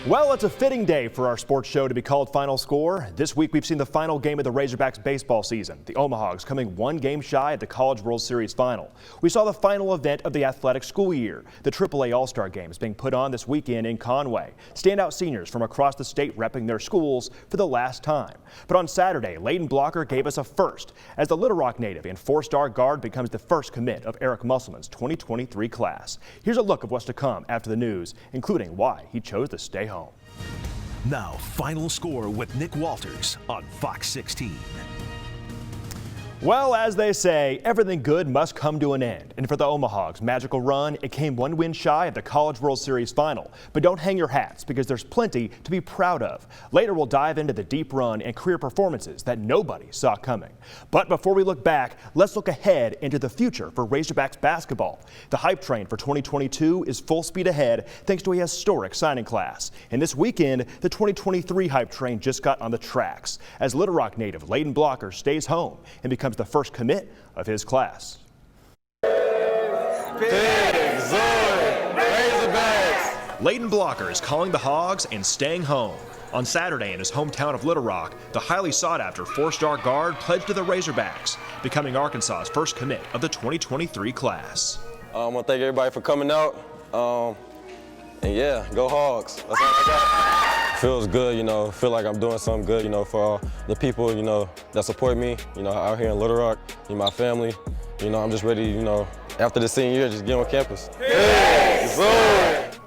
Well, it's a fitting day for our sports show to be called Final Score. This week we've seen the final game of the Razorbacks baseball season. The Omahogs coming one game shy at the College World Series final. We saw the final event of the athletic school year. The AAA All-Star Games being put on this weekend in Conway. Standout seniors from across the state repping their schools for the last time. But on Saturday, Layden Blocker gave us a first as the Little Rock native and four-star guard becomes the first commit of Eric Musselman's 2023 class. Here's a look of what's to come after the news, including why he chose to stay home. Now, Final Score with Nick Walters on Fox 16. Well, as they say, everything good must come to an end. And for the Omahogs' magical run, it came one win shy of the College World Series final. But don't hang your hats because there's plenty to be proud of. Later, we'll dive into the deep run and career performances that nobody saw coming. But before we look back, let's look ahead into the future for Razorbacks basketball. The hype train for 2022 is full speed ahead thanks to a historic signing class. And this weekend, the 2023 hype train just got on the tracks as Little Rock native Layden Blocker stays home and becomes the first commit of his class. Layden Blocker is calling the Hogs and staying home. On Saturday in his hometown of Little Rock, the highly sought-after four-star guard pledged to the Razorbacks, becoming Arkansas's first commit of the 2023 class. I want to thank everybody for coming out. And yeah, go Hogs. That's all I got. Feels good, feel like I'm doing something good, for all the people, that support me, out here in Little Rock, my family. I'm just ready, after the senior year, just get on campus.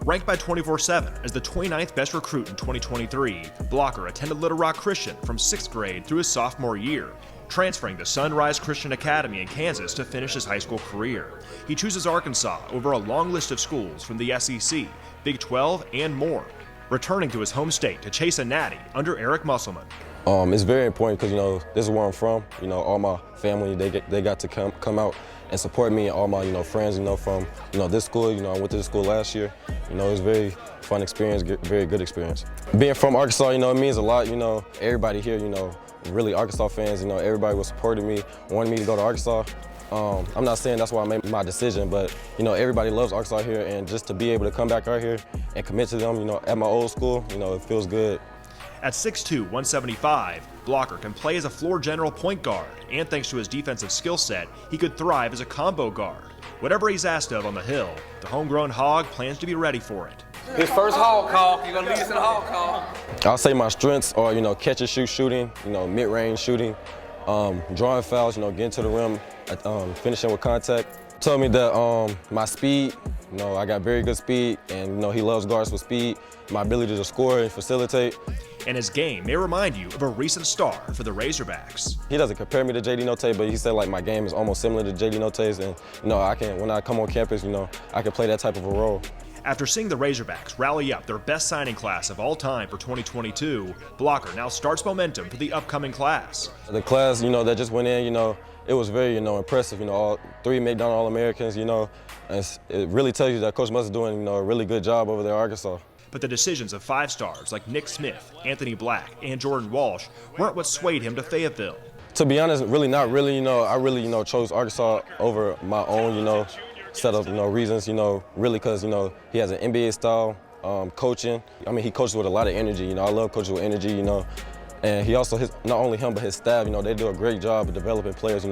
Ranked by 24/7 as the 29th best recruit in 2023, Blocker attended Little Rock Christian from 6th grade through his sophomore year, transferring to Sunrise Christian Academy in Kansas to finish his high school career. He chooses Arkansas over a long list of schools from the SEC, Big 12, and more, returning to his home state to chase a natty under Eric Musselman. It's very important because, this is where I'm from. All my family, they got to come out and support me, and all my, friends, from, this school. I went to this school last year. It was a very fun experience, very good experience. Being from Arkansas, it means a lot. Everybody here, really Arkansas fans, everybody was supporting me, wanted me to go to Arkansas. I'm not saying that's why I made my decision, but, everybody loves Arkansas here, and just to be able to come back out here and commit to them, at my old school, it feels good. At 6'2", 175, Blocker can play as a floor general point guard, and thanks to his defensive skill set, he could thrive as a combo guard. Whatever he's asked of on the hill, the homegrown Hog plans to be ready for it. His first Hog call, you're going to lead us in the Hog call. I'll say my strengths are, catch and shoot shooting, mid-range shooting, drawing fouls, getting to the rim, finishing with contact. Told me that my speed, I got very good speed, and he loves guards with speed. My ability to score and facilitate. And his game may remind you of a recent star for the Razorbacks. He doesn't compare me to JD Notae, but he said my game is almost similar to JD Notae's, and when I come on campus, I can play that type of a role. After seeing the Razorbacks rally up their best signing class of all time for 2022, Blocker now starts momentum for the upcoming class. The class, that just went in, it was very, impressive. All 3 McDonald All-Americans, and it really tells you that Coach Muss is doing, a really good job over there at Arkansas. But the decisions of 5 stars like Nick Smith, Anthony Black, and Jordan Walsh weren't what swayed him to Fayetteville. To be honest, really not really, I really, chose Arkansas over my own, set of, reasons, really because, he has an NBA style coaching. He coaches with a lot of energy, I love coaching with energy, and he also, not only him, but his staff, they do a great job of developing players,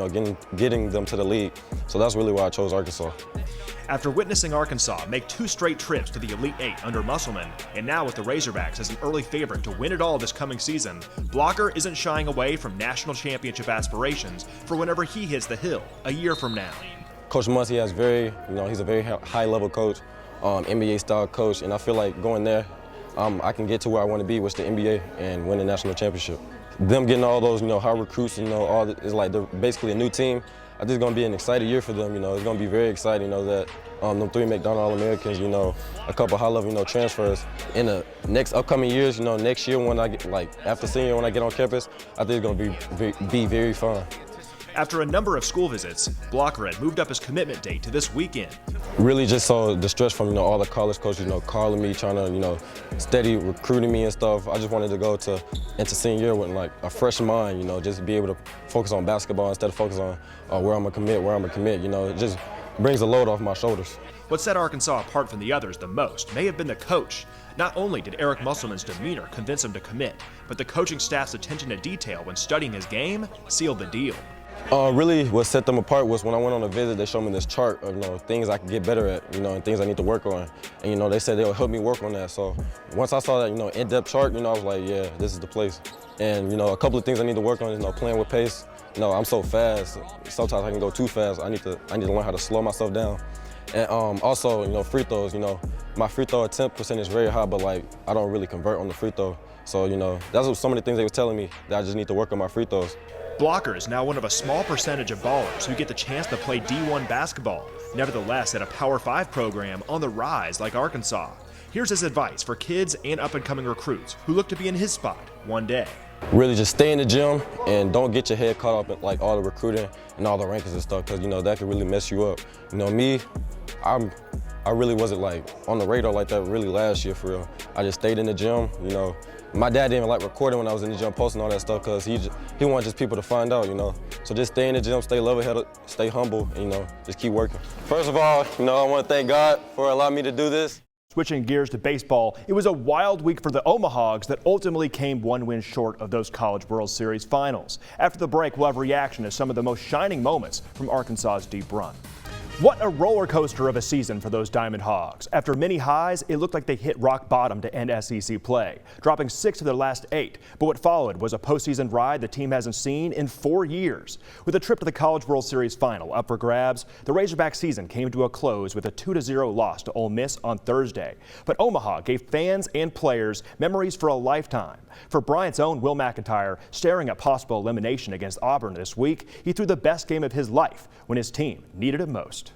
getting them to the league. So that's really why I chose Arkansas. After witnessing Arkansas make 2 straight trips to the Elite 8 under Musselman, and now with the Razorbacks as an early favorite to win it all this coming season, Blocker isn't shying away from national championship aspirations for whenever he hits the hill a year from now. Coach Muss, he has he's a very high-level coach, NBA-style coach, and I feel like going there, I can get to where I want to be, which is the NBA, and win the national championship. Them getting all those, high recruits, it's like they're basically a new team. I think it's going to be an exciting year for them, It's going to be very exciting, that them 3 McDonald All-Americans, a couple high-level, transfers. In the next upcoming years, next year when I get, after senior, when I get on campus, I think it's going to be very fun. After a number of school visits, Blocker had moved up his commitment date to this weekend. Really just saw the stress from, all the college coaches, calling me, trying to, steady recruiting me and stuff. I just wanted to go into senior year with, a fresh mind, just be able to focus on basketball instead of focus on where I'm going to commit, It just brings a load off my shoulders. What set Arkansas apart from the others the most may have been the coach. Not only did Eric Musselman's demeanor convince him to commit, but the coaching staff's attention to detail when studying his game sealed the deal. Really, what set them apart was when I went on a visit, they showed me this chart of things I could get better at, and things I need to work on. And they said they'll help me work on that. So once I saw that in-depth chart, I was like, yeah, this is the place. And a couple of things I need to work on is playing with pace. I'm so fast. Sometimes I can go too fast. I need to learn how to slow myself down. And also, free throws. My free throw attempt percentage is very high, but I don't really convert on the free throw. So that's what some of the things they was telling me, that I just need to work on my free throws. Blocker is now one of a small percentage of ballers who get the chance to play D1 basketball. Nevertheless, at a Power 5 program on the rise like Arkansas. Here's his advice for kids and up-and-coming recruits who look to be in his spot one day. Really just stay in the gym and don't get your head caught up in all the recruiting and all the rankings and stuff, because that can really mess you up. Me, I really wasn't on the radar like that really last year for real. I just stayed in the gym. My dad didn't even like recording when I was in the gym, posting all that stuff, because he wanted just people to find out. So just stay in the gym, stay level-headed, stay humble, and just keep working. First of all, I want to thank God for allowing me to do this. Switching gears to baseball, it was a wild week for the Omahogs that ultimately came one win short of those College World Series finals. After the break, we'll have reaction to some of the most shining moments from Arkansas's deep run. What a roller coaster of a season for those Diamond Hogs. After many highs, it looked like they hit rock bottom to end SEC play, dropping 6 of their last 8. But what followed was a postseason ride the team hasn't seen in 4 years. With a trip to the College World Series final up for grabs, the Razorback season came to a close with a 2-0 loss to Ole Miss on Thursday. But Omaha gave fans and players memories for a lifetime. For Bryant's own Will McIntyre, staring at possible elimination against Auburn this week, he threw the best game of his life when his team needed it most.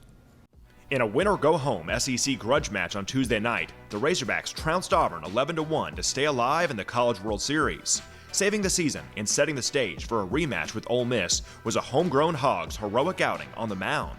In a win-or-go-home SEC grudge match on Tuesday night, the Razorbacks trounced Auburn 11-1 to stay alive in the College World Series. Saving the season and setting the stage for a rematch with Ole Miss was a homegrown Hogs' heroic outing on the mound.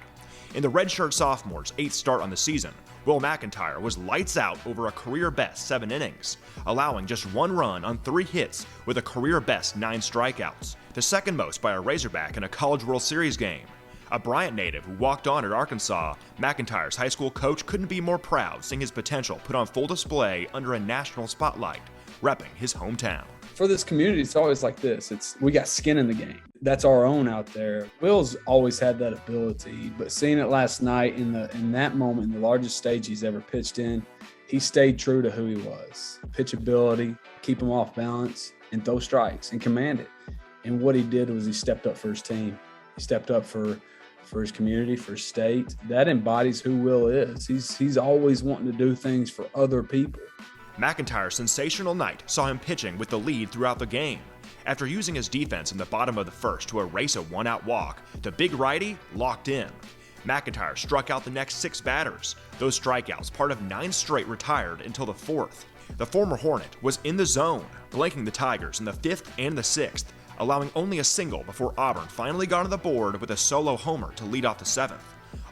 In the redshirt sophomore's 8th start on the season, Will McIntyre was lights out over a career-best 7 innings, allowing just 1 run on 3 hits with a career-best 9 strikeouts, the second most by a Razorback in a College World Series game. A Bryant native who walked on at Arkansas, McIntyre's high school coach couldn't be more proud seeing his potential put on full display under a national spotlight, repping his hometown. For this community, it's always like this. We got skin in the game. That's our own out there. Will's always had that ability, but seeing it last night in that moment, in the largest stage he's ever pitched in, he stayed true to who he was. Pitchability, keep him off balance, and throw strikes and command it. And what he did was he stepped up for his team. He stepped up for his community, for his state. That embodies who Will is. He's always wanting to do things for other people. McIntyre's sensational night saw him pitching with the lead throughout the game. After using his defense in the bottom of the first to erase a 1-out walk, the big righty locked in. McIntyre struck out the next 6 batters. Those strikeouts, part of 9 straight retired until the 4th. The former Hornet was in the zone, blanking the Tigers in the 5th and the 6th, allowing only a single before Auburn finally got on the board with a solo homer to lead off the 7th.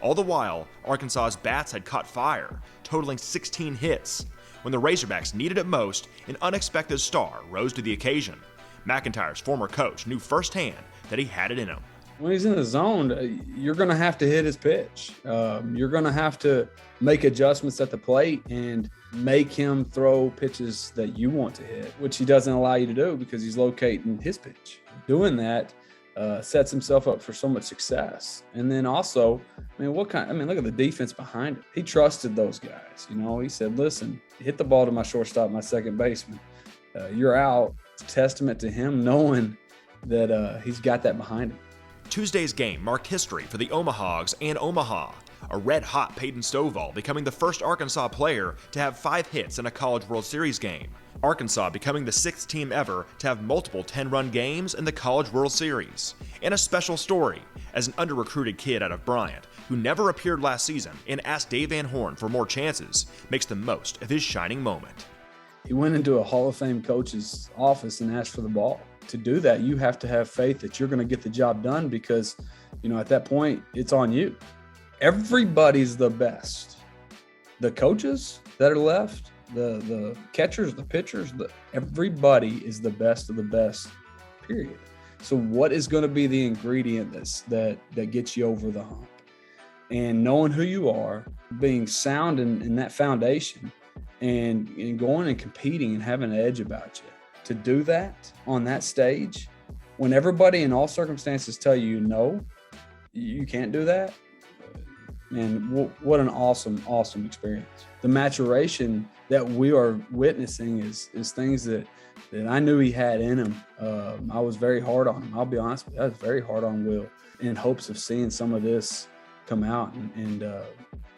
All the while, Arkansas's bats had caught fire, totaling 16 hits. When the Razorbacks needed it most, an unexpected star rose to the occasion. McIntyre's former coach knew firsthand that he had it in him. When he's in the zone, you're going to have to hit his pitch. You're going to have to make adjustments at the plate and make him throw pitches that you want to hit, which he doesn't allow you to do because he's locating his pitch. Doing that sets himself up for so much success. And then also, look at the defense behind it. He trusted those guys. He said, listen, hit the ball to my shortstop, my second baseman. You're out. It's a testament to him knowing that he's got that behind him. Tuesday's game marked history for the Omahogs and Omaha. A red-hot Peyton Stovall becoming the first Arkansas player to have 5 hits in a College World Series game. Arkansas becoming the 6th team ever to have multiple 10-run games in the College World Series. And a special story, as an under-recruited kid out of Bryant, who never appeared last season and asked Dave Van Horn for more chances, makes the most of his shining moment. He went into a Hall of Fame coach's office and asked for the ball. To do that, you have to have faith that you're going to get the job done because, at that point, it's on you. Everybody's the best. The coaches that are left, the catchers, the pitchers, everybody is the best of the best, period. So what is going to be the ingredient that gets you over the hump? And knowing who you are, being sound in that foundation, and going and competing and having an edge about you. To do that on that stage, when everybody in all circumstances tell you no, you can't do that. And what an awesome, awesome experience. The maturation that we are witnessing is things that I knew he had in him. I was very hard on him. I'll be honest with you. I was very hard on Will in hopes of seeing some of this come out. And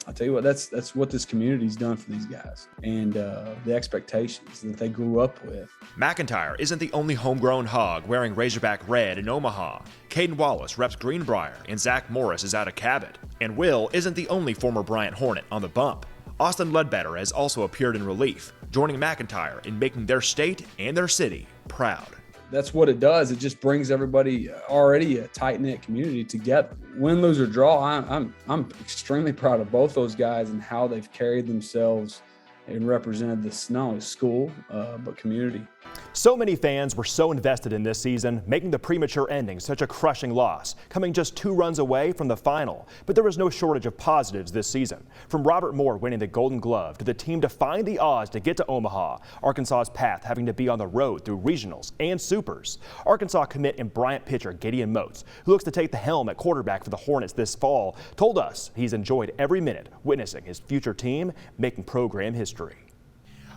I'll tell you what, that's what this community's done for these guys, and the expectations that they grew up with. McIntyre isn't the only homegrown Hog wearing Razorback red in Omaha. Caden Wallace reps Greenbrier, and Zach Morris is out of Cabot. And Will isn't the only former Bryant Hornet on the bump. Austin Ledbetter has also appeared in relief, joining McIntyre in making their state and their city proud. That's what it does. It just brings everybody, already a tight-knit community, together. Win, lose, or draw, I'm extremely proud of both those guys and how they've carried themselves and represented this, not only school, but community. So many fans were so invested in this season, making the premature ending such a crushing loss, coming just 2 runs away from the final. But there was no shortage of positives this season. From Robert Moore winning the Golden Glove to the team defying the odds to get to Omaha, Arkansas's path having to be on the road through regionals and supers. Arkansas commit and Bryant pitcher Gideon Moats, who looks to take the helm at quarterback for the Hornets this fall, told us he's enjoyed every minute witnessing his future team making program history.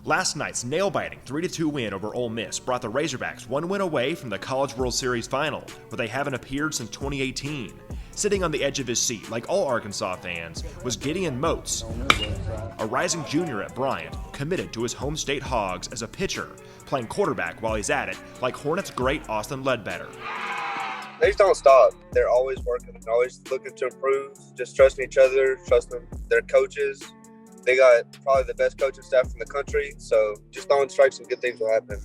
Last night's nail-biting 3-2 win over Ole Miss brought the Razorbacks 1 win away from the College World Series final, where they haven't appeared since 2018. Sitting on the edge of his seat, like all Arkansas fans, was Gideon Moats, a rising junior at Bryant, committed to his home state Hogs as a pitcher, playing quarterback while he's at it, like Hornets great Austin Ledbetter. They just don't stop. They're always working, always looking to improve, just trusting each other, trusting their coaches. They got probably the best coaching staff in the country, so just throwing strikes and good things will happen.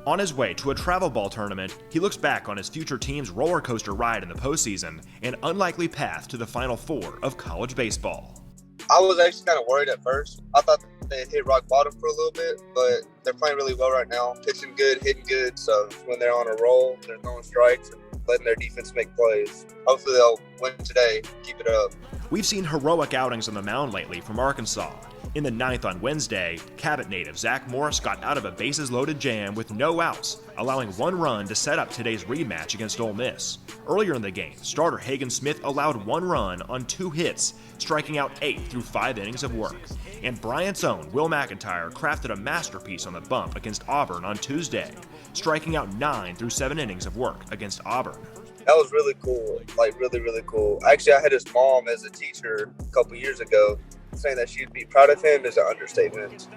On his way to a travel ball tournament, he looks back on his future team's roller coaster ride in the postseason and unlikely path to the Final Four of college baseball. I was actually kind of worried at first. I thought they had hit rock bottom for a little bit, but they're playing really well right now, pitching good, hitting good. So when they're on a roll, they're throwing strikes and letting their defense make plays. Hopefully they'll win today, keep it up. We've seen heroic outings on the mound lately from Arkansas. In the 9th on Wednesday, Cabot native Zach Morris got out of a bases-loaded jam with no outs, allowing 1 run to set up today's rematch against Ole Miss. Earlier in the game, starter Hagen Smith allowed 1 run on 2 hits, striking out 8 through 5 innings of work. And Bryant's own Will McIntyre crafted a masterpiece on the bump against Auburn on Tuesday, striking out 9 through 7 innings of work against Auburn. That was really cool, like really, really cool. Actually, I had his mom as a teacher a couple years ago. Saying that she'd be proud of him is an understatement.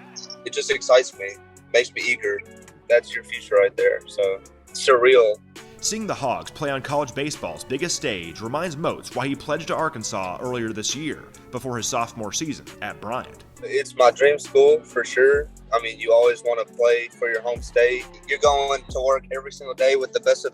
It just excites me, makes me eager. That's your future right there, so surreal. Seeing the Hogs play on college baseball's biggest stage reminds Moats why he pledged to Arkansas earlier this year, before his sophomore season at Bryant. It's my dream school for sure. I mean, you always want to play for your home state. You're going to work every single day with the best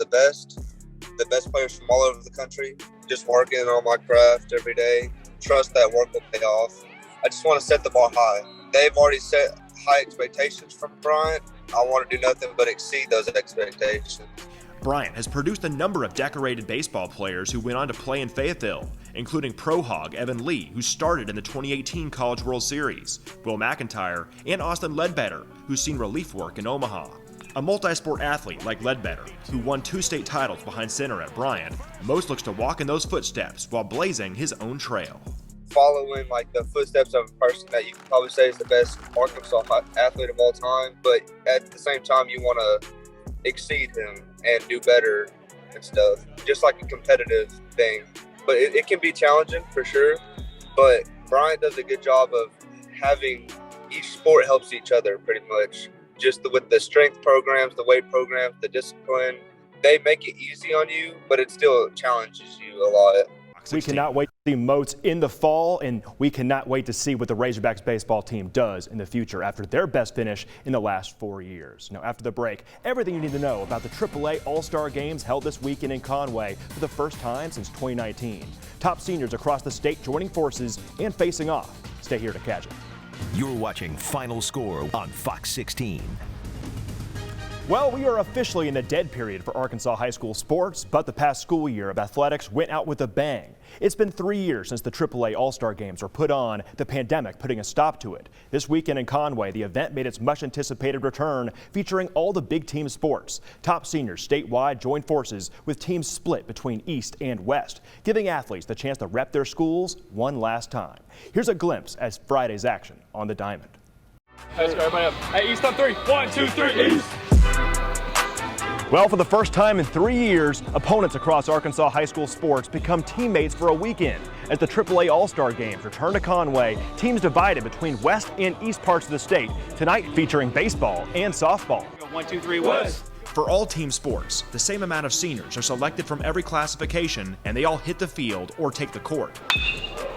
players from all over the country, just working on my craft every day. Trust that work will pay off. I just want to set the bar high. They've already set high expectations from Bryant. I want to do nothing but exceed those expectations. Bryant has produced a number of decorated baseball players who went on to play in Fayetteville, including Pro Hog Evan Lee, who started in the 2018 College World Series, Will McIntyre, and Austin Ledbetter, who's seen relief work in Omaha. A multi-sport athlete like Ledbetter, who won 2 state titles behind center at Bryant, Most looks to walk in those footsteps while blazing his own trail. Following like the footsteps of a person that you can probably say is the best Arkansas athlete of all time, but at the same time you want to exceed him and do better and stuff, just like a competitive thing. But it can be challenging for sure, but Bryant does a good job of having each sport helps each other pretty much. Just with the strength programs, the weight programs, the discipline, they make it easy on you, but it still challenges you a lot. We cannot wait to see Moats in the fall, and we cannot wait to see what the Razorbacks baseball team does in the future after their best finish in the last 4 years. Now, after the break, everything you need to know about the AAA All-Star Games held this weekend in Conway for the first time since 2019. Top seniors across the state joining forces and facing off. Stay here to catch it. You're watching Final Score on Fox 16. Well, we are officially in the dead period for Arkansas high school sports, but the past school year of athletics went out with a bang. It's been 3 years since the AAA All-Star Games were put on, the pandemic putting a stop to it. This weekend in Conway, the event made its much-anticipated return, featuring all the big team sports. Top seniors statewide joined forces with teams split between East and West, giving athletes the chance to rep their schools one last time. Here's a glimpse at Friday's action on the diamond. Let's go, everybody up. Hey, East on three. 1, 2, 3, East. Well, for the first time in 3 years, opponents across Arkansas high school sports become teammates for a weekend. As the AAA All-Star Games return to Conway, teams divided between west and east parts of the state, tonight featuring baseball and softball. 1, 2, 3, West. For all team sports, the same amount of seniors are selected from every classification, and they all hit the field or take the court.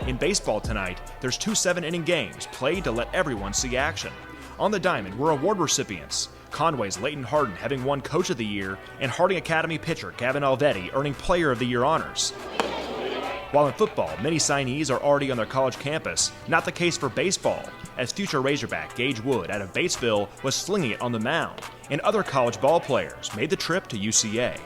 In baseball tonight, there's 2 7-inning games played to let everyone see action. On the diamond were award recipients. Conway's Layden Harden having won Coach of the Year, and Harding Academy pitcher Gavin Alvetti earning Player of the Year honors. While in football, many signees are already on their college campus. Not the case for baseball, as future Razorback Gage Wood out of Batesville was slinging it on the mound, and other college ball players made the trip to UCA.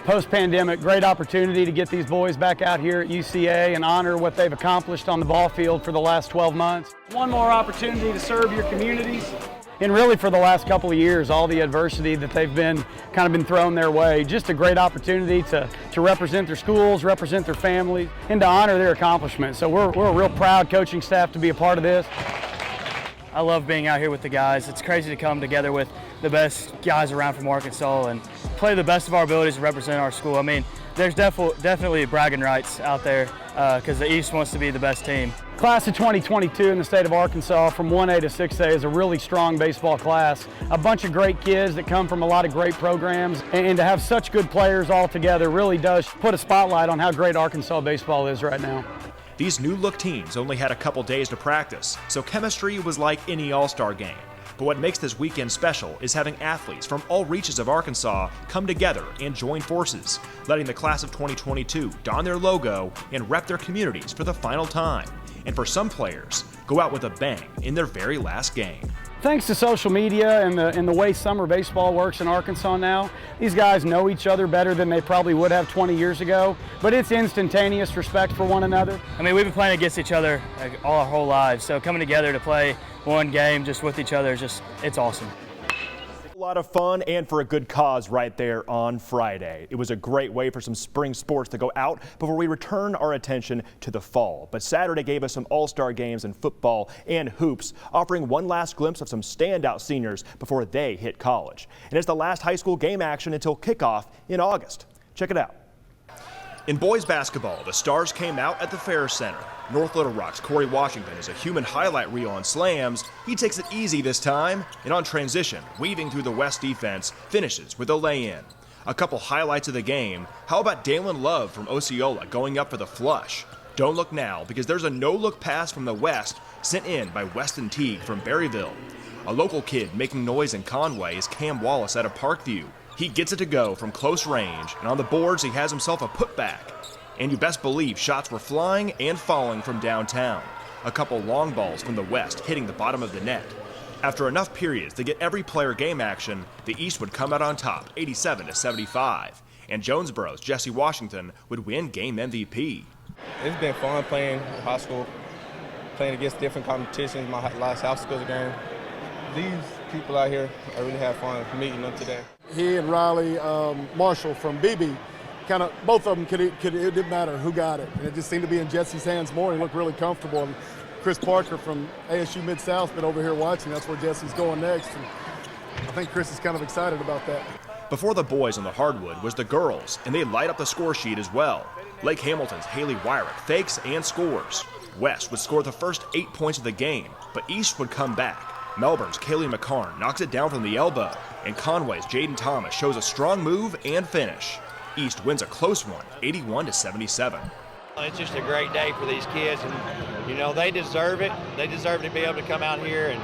Post-pandemic, great opportunity to get these boys back out here at UCA and honor what they've accomplished on the ball field for the last 12 months. One more opportunity to serve your communities. And really for the last couple of years, all the adversity that they've been thrown their way, just a great opportunity to represent their schools, represent their families, and to honor their accomplishments. So we're a real proud coaching staff to be a part of this. I love being out here with the guys. It's crazy to come together with the best guys around from Arkansas and play the best of our abilities to represent our school. I mean, there's definitely bragging rights out there because the East wants to be the best team. Class of 2022 in the state of Arkansas from 1A to 6A is a really strong baseball class. A bunch of great kids that come from a lot of great programs, and to have such good players all together really does put a spotlight on how great Arkansas baseball is right now. These new-look teams only had a couple days to practice, so chemistry was like any All-Star game. But what makes this weekend special is having athletes from all reaches of Arkansas come together and join forces, letting the class of 2022 don their logo and rep their communities for the final time. And for some players, go out with a bang in their very last game. Thanks to social media and the way summer baseball works in Arkansas now, these guys know each other better than they probably would have 20 years ago, but it's instantaneous respect for one another. I mean, we've been playing against each other all our whole lives, so coming together to play one game just with each other is it's awesome. A lot of fun and for a good cause right there on Friday. It was a great way for some spring sports to go out before we return our attention to the fall. But Saturday gave us some all-star games in football and hoops, offering one last glimpse of some standout seniors before they hit college. And it's the last high school game action until kickoff in August. Check it out. In boys basketball, the Stars came out at the Fair Center. North Little Rock's Corey Washington is a human highlight reel on slams. He takes it easy this time, and on transition, weaving through the West defense, finishes with a lay-in. A couple highlights of the game. How about Dalen Love from Osceola going up for the flush? Don't look now, because there's a no-look pass from the West sent in by Weston Teague from Berryville. A local kid making noise in Conway is Cam Wallace out of Parkview. He gets it to go from close range, and on the boards he has himself a putback. And you best believe shots were flying and falling from downtown. A couple long balls from the West hitting the bottom of the net. After enough periods to get every player game action, the East would come out on top, 87-75. And Jonesboro's Jesse Washington would win game MVP. It's been fun playing high school, playing against different competitions. My last high school game. These people out here, I really had fun meeting them today. He and Riley Marshall from BB, kind of both of them it didn't matter who got it, and it just seemed to be in Jesse's hands more. He looked really comfortable. And Chris Parker from ASU Mid-South been over here watching. That's where Jesse's going next, and I think Chris is kind of excited about that. Before the boys on the hardwood was the girls, and they light up the score sheet as well. Lake Hamilton's Haley Wyrick fakes and scores. West would score the first 8 points of the game, but East would come back. Melbourne's Kaylee McCarn knocks it down from the elbow, and Conway's Jaden Thomas shows a strong move and finish. East wins a close one, 81-77. It's just a great day for these kids, and you know they deserve it. They deserve to be able to come out here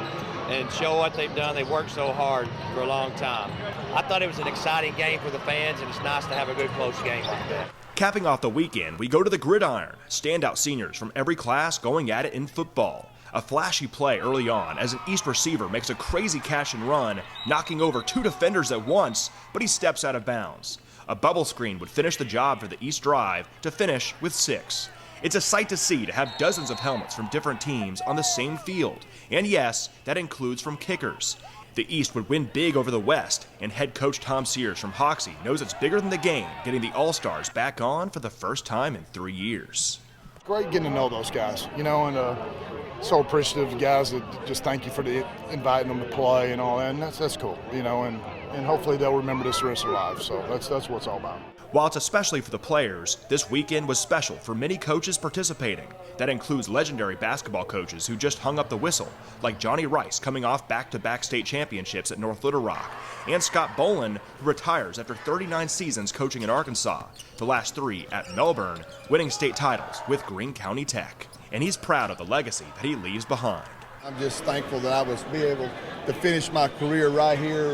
and show what they've done. They've worked so hard for a long time. I thought it was an exciting game for the fans, and it's nice to have a good close game like that. Capping off the weekend, we go to the gridiron. Standout seniors from every class going at it in football. A flashy play early on as an East receiver makes a crazy catch and run, knocking over 2 defenders at once, but he steps out of bounds. A bubble screen would finish the job for the East drive to finish with 6. It's a sight to see to have dozens of helmets from different teams on the same field. And yes, that includes from kickers. The East would win big over the West, and head coach Tom Sears from Hoxie knows it's bigger than the game, getting the All-Stars back on for the first time in 3 years. Great getting to know those guys, and so appreciative of guys that just thank you for inviting them to play and all that, and that's cool, and hopefully they'll remember this the rest of their lives, so that's what it's all about. While it's especially for the players, this weekend was special for many coaches participating. That includes legendary basketball coaches who just hung up the whistle, like Johnny Rice coming off back-to-back state championships at North Little Rock, and Scott Boland, who retires after 39 seasons coaching in Arkansas, the last 3 at Melbourne, winning state titles with Greene County Tech. And he's proud of the legacy that he leaves behind. I'm just thankful that I was able to finish my career right here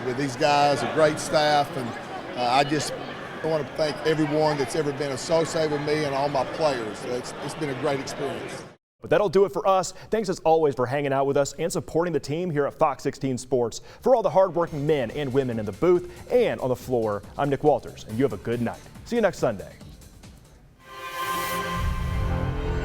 with these guys, a great staff, and I want to thank everyone that's ever been associated with me and all my players. It's been a great experience. But that'll do it for us. Thanks as always for hanging out with us and supporting the team here at Fox 16 Sports. For all the hardworking men and women in the booth and on the floor, I'm Nick Walters, and you have a good night. See you next Sunday.